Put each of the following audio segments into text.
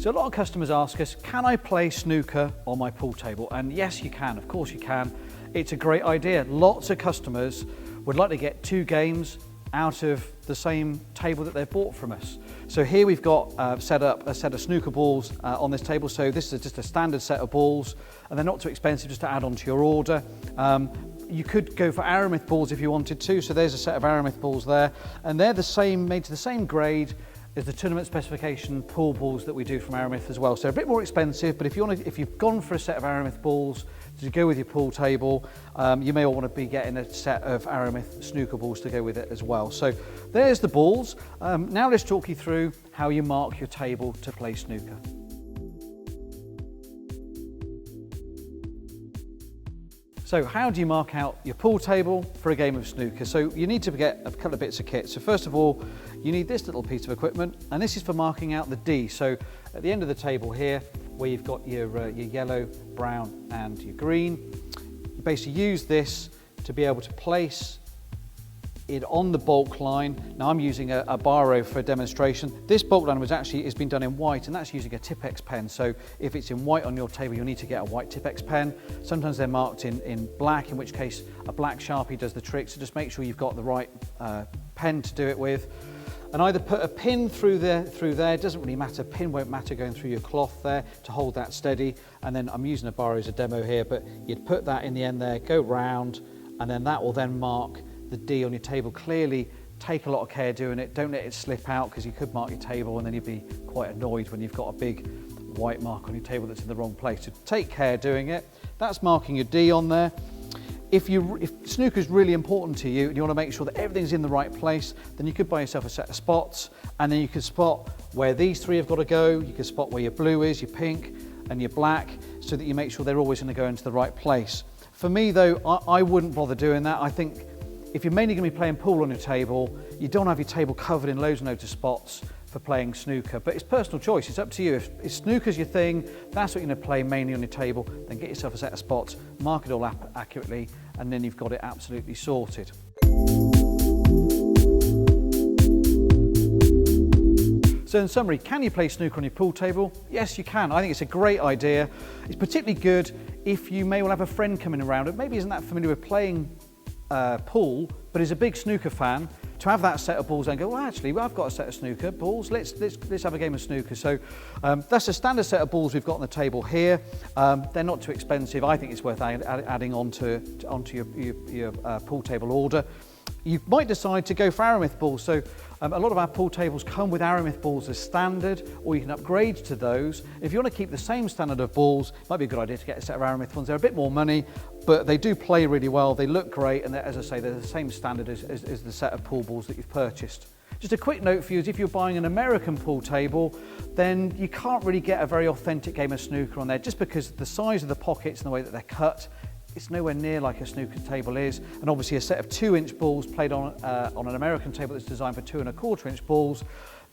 So a lot of customers ask us, can I play snooker on my pool table? And yes, you can, of course you can. It's a great idea. Lots of customers would like to get 2 games out of the same table that they've bought from us. So here we've got set up a set of snooker balls on this table. So this is just a standard set of balls, and they're not too expensive just to add on to your order. You could go for Aramith balls if you wanted to. So there's a set of Aramith balls there, and they're the same, made to the same grade as the tournament specification pool balls that we do from Aramith as well. So a bit more expensive, but if you've gone for a set of Aramith balls to go with your pool table, you may want to be getting a set of Aramith snooker balls to go with it as well. So there's the balls. Now let's talk you through how you mark your table to play snooker. So how do you mark out your pool table for a game of snooker? So you need to get a couple of bits of kit. So first of all, you need this little piece of equipment, and this is for marking out the D. So at the end of the table here, where you've got your yellow, brown and your green, you basically use this to be able to place it on the bulk line. Now I'm using a biro for a demonstration. This bulk line has been done in white, and that's using a Tipp-Ex pen. So if it's in white on your table, you'll need to get a white Tipp-Ex pen. Sometimes they're marked in black, in which case a black Sharpie does the trick. So just make sure you've got the right pen to do it with. And either put a pin through there, it doesn't really matter, pin won't matter going through your cloth there to hold that steady. And then I'm using a biro as a demo here, but you'd put that in the end there, go round, and then that will then mark the D on your table. Clearly take a lot of care doing it. Don't let it slip out, because you could mark your table and then you'd be quite annoyed when you've got a big white mark on your table that's in the wrong place. So take care doing it. That's marking your D on there. If snooker is really important to you and you want to make sure that everything's in the right place, then you could buy yourself a set of spots, and then you could spot where these 3 have got to go. You could spot where your blue is, your pink and your black, so that you make sure they're always going to go into the right place. For me though, I wouldn't bother doing that. I think if you're mainly going to be playing pool on your table, you don't have your table covered in loads and loads of spots for playing snooker, but it's personal choice. It's up to you. If snooker's your thing, that's what you're going to play mainly on your table, then get yourself a set of spots, mark it all accurately, and then you've got it absolutely sorted. So in summary, can you play snooker on your pool table? Yes, you can. I think it's a great idea. It's particularly good if you may well have a friend coming around who maybe isn't that familiar with playing pool, but is a big snooker fan, to have that set of balls and go, well, actually, I've got a set of snooker balls. Let's have a game of snooker. So that's a standard set of balls we've got on the table here. They're not too expensive. I think it's worth adding onto your pool table order. You might decide to go for Aramith balls. So a lot of our pool tables come with Aramith balls as standard, or you can upgrade to those. If you want to keep the same standard of balls, it might be a good idea to get a set of Aramith ones. They're a bit more money, but they do play really well. They look great, and as I say, they're the same standard as the set of pool balls that you've purchased. Just a quick note for you is if you're buying an American pool table, then you can't really get a very authentic game of snooker on there, just because the size of the pockets and the way that they're cut. It's nowhere near like a snooker table is, and obviously a set of 2-inch balls played on an American table that's designed for 2¼ inch balls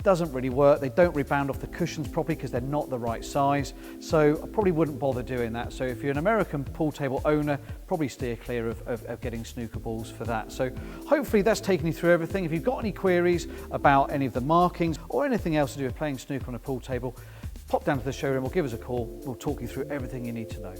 doesn't really work. They don't rebound off the cushions properly because they're not the right size. So I probably wouldn't bother doing that. So if you're an American pool table owner, probably steer clear of getting snooker balls for that. So hopefully that's taken you through everything. If you've got any queries about any of the markings or anything else to do with playing snooker on a pool table, pop down to the showroom or give us a call. We'll talk you through everything you need to know.